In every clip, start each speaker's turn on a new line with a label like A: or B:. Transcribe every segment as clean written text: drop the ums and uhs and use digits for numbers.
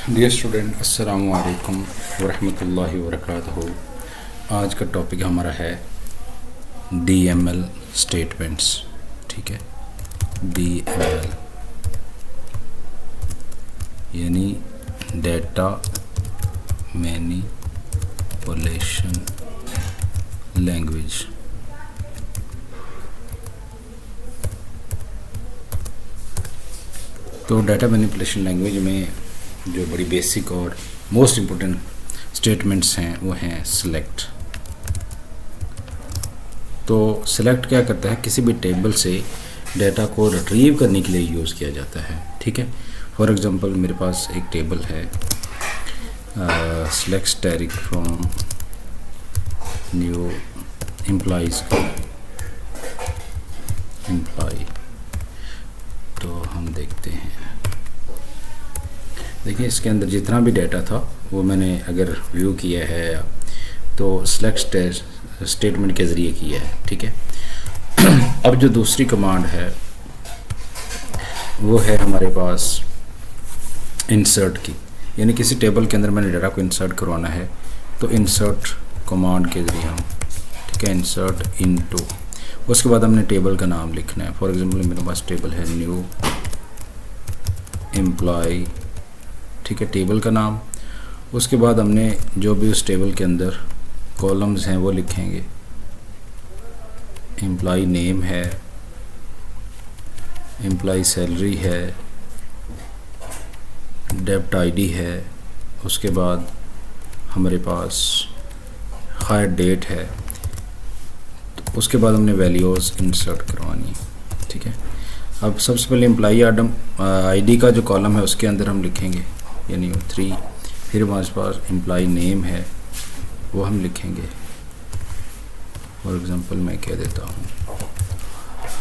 A: Dear student, अस्सलामु अलैकुम वरहमतुल्लाहि वबरकातुहू। आज का टॉपिक हमारा है DML स्टेटमेंट्स। ठीक है, DML यानी डेटा मैनिपुलेशन लैंग्वेज। तो डेटा मैनिपुलेशन लैंग्वेज में जो बड़ी बेसिक और मोस्ट इम्पोर्टेंट स्टेटमेंट्स हैं वो हैं सिलेक्ट। तो सिलेक्ट क्या करता है, किसी भी टेबल से डेटा को रिट्रीव करने के लिए यूज़ किया जाता है। ठीक है, फॉर एग्जांपल मेरे पास एक टेबल है select static from new employees का एम्प्लॉय। तो हम देखते हैं, देखिए इसके अंदर जितना भी डेटा था वो मैंने अगर व्यू किया है तो सिलेक्ट स्टेटमेंट के ज़रिए किया है। ठीक है, अब जो दूसरी कमांड है वो है हमारे पास इंसर्ट की, यानी किसी टेबल के अंदर मैंने डेटा को इंसर्ट करवाना है तो इंसर्ट कमांड के ज़रिए हम, ठीक है, इंसर्ट इनटू, उसके बाद हमने टेबल का नाम लिखना है। फॉर एग्जांपल मेरे पास टेबल है न्यू एम्प्लॉय, ठीक है, टेबल का नाम। उसके बाद हमने जो भी उस टेबल के अंदर कॉलम्स हैं वो लिखेंगे। एम्प्लॉय नेम है, एम्प्लॉय सैलरी है, डेब्ट आईडी है, उसके बाद हमारे पास हायर डेट है, तो उसके बाद हमने वैल्यूज़ इंसर्ट करवानी है। ठीक है, अब सबसे पहले एम्प्लॉय आईडी का जो कॉलम है उसके अंदर हम लिखेंगे यानी 3, फिर हमारे पास एम्प्लॉय नेम है वो हम लिखेंगे। फॉर एग्ज़ाम्पल मैं कह देता हूँ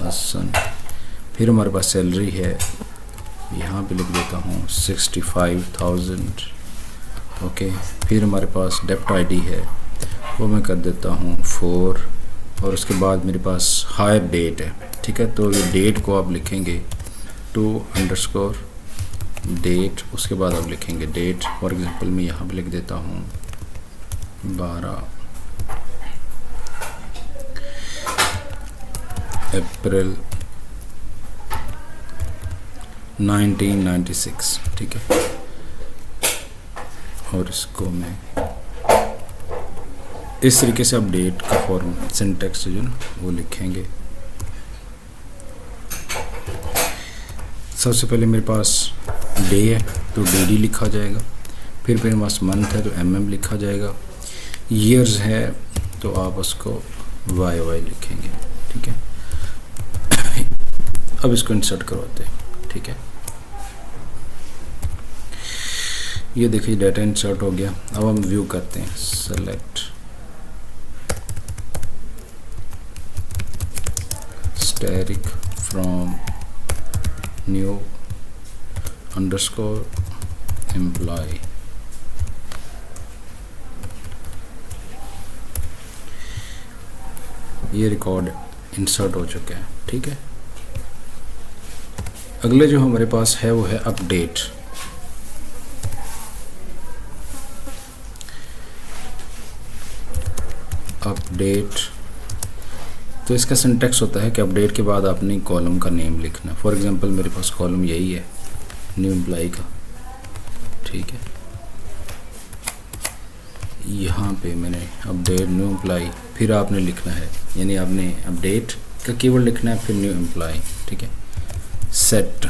A: हसन, फिर हमारे पास सैलरी है, यहाँ पे लिख देता हूँ 65,000। ओके, फिर हमारे पास डेब्ट आईडी है वो मैं कर देता हूँ 4, और उसके बाद मेरे पास हायर डेट है। ठीक है, तो ये डेट को आप लिखेंगे 2_ डेट, उसके बाद आप लिखेंगे डेट। फॉर एग्जांपल मैं यहाँ पे लिख देता हूँ 12 अप्रैल 1996। ठीक है, और इसको मैं इस तरीके से आप डेट का फॉर्म सिंटेक्स जो ना वो लिखेंगे। सबसे पहले मेरे पास डे है तो DD लिखा जाएगा, फिर मेरे पास मंथ है तो MM लिखा जाएगा, ईयर्स है तो आप उसको YY लिखेंगे। ठीक है, अब इसको इंसर्ट करवाते हैं। ठीक है, ये देखिए डाटा इंसर्ट हो गया। अब हम व्यू करते हैं, select static from new underscore employ. ये रिकॉर्ड इंसर्ट हो चुका है। ठीक है, अगले जो हमारे पास है वो है अपडेट। अपडेट, तो इसका सिंटेक्स होता है कि अपडेट के बाद आपने कॉलम का नेम लिखना। फॉर एग्जांपल मेरे पास कॉलम यही है न्यू एम्प्लॉय का। ठीक है, यहाँ पे मैंने अपडेट न्यू एम्प्लॉय, फिर आपने लिखना है यानी आपने अपडेट का कीवर्ड लिखना है, फिर न्यू एम्प्लॉय। ठीक है, set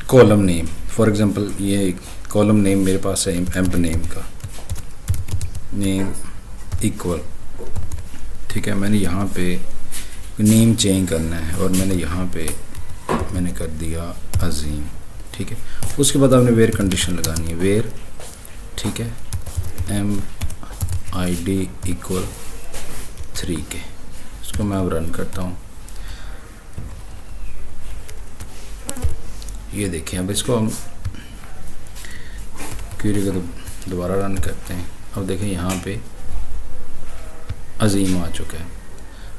A: column name, for example ये कॉलम नेम मेरे पास है एम्प नेम का नेम इक्वल। ठीक है, मैंने यहाँ पे नेम चेंज करना है और मैंने यहाँ पे मैंने कर दिया अजीम। ठीक है, उसके बाद आपने वेयर कंडीशन लगानी है, वेयर, ठीक है, MID इक्वल 3 के। इसको मैं अब रन करता हूँ। ये देखिए, अब इसको हम क्वेरी को दोबारा रन करते हैं। अब देखें यहाँ पे अजीम आ चुका है।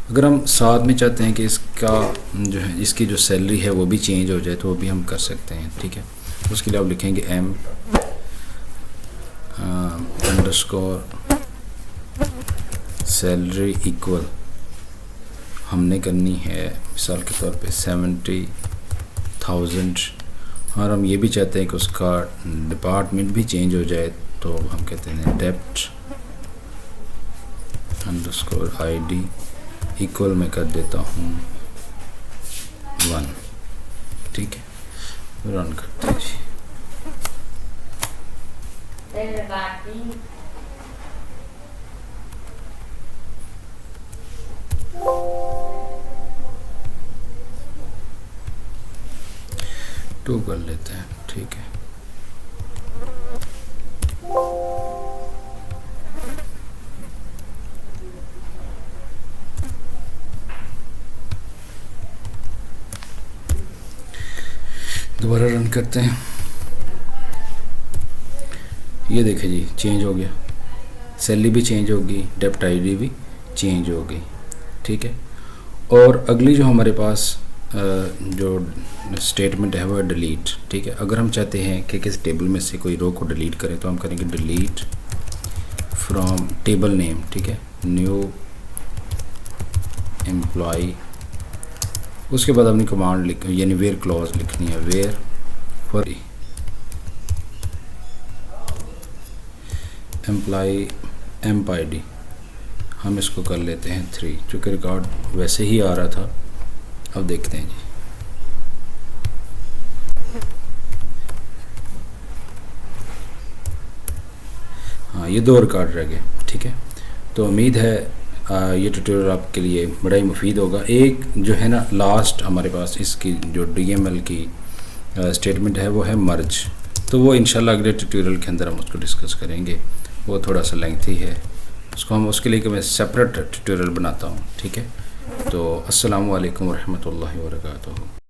A: अगर हम साथ में चाहते हैं कि इसका जो है इसकी जो सैलरी है वो भी चेंज हो जाए तो वो भी हम कर सकते हैं। ठीक है, उसके लिए आप लिखेंगे m अंडरस्कोर सैलरी इक्वल, हमने करनी है मिसाल के तौर पे 70,000, और हम ये भी चाहते हैं कि उसका डिपार्टमेंट भी चेंज हो जाए, तो हम कहते हैं डेप्ट अंडरस्कोर ID इक्वल मैं कर देता हूँ 1। ठीक है, रन करते हैं जी। टू कर लेते हैं। ठीक है, दोबारा रन करते हैं। ये देखिए जी, चेंज हो गया, सैलरी भी चेंज होगी, डेप्ट ID भी चेंज हो गई। ठीक है, और अगली जो हमारे पास जो स्टेटमेंट है वो है डिलीट। ठीक है, अगर हम चाहते हैं कि किसी टेबल में से कोई रो को डिलीट करें तो हम करेंगे डिलीट फ्रॉम टेबल नेम। ठीक है, न्यू एम्प्लॉय, उसके बाद अपनी कमांड लिख यानी वेयर क्लॉज लिखनी है, where for employ emp ID, हम इसको कर लेते हैं 3, चूँकि रिकॉर्ड वैसे ही आ रहा था। अब देखते हैं जी, हाँ ये 2 रिकॉर्ड रह गए। ठीक है, तो उम्मीद है ये ट्यूटोरियल आपके लिए बड़ा ही मुफीद होगा। एक जो है ना लास्ट हमारे पास इसकी जो DML की स्टेटमेंट है वो है मर्ज, तो वो इंशाल्लाह अगले ट्यूटोरियल के अंदर हम उसको डिस्कस करेंगे, वो थोड़ा सा लेंथी है, उसको हम उसके लिए मैं सेपरेट ट्यूटोरियल बनाता हूँ। ठीक है, तो अस्सलामु अलैकुम वरहमतुल्लाहि वबरकातुहू।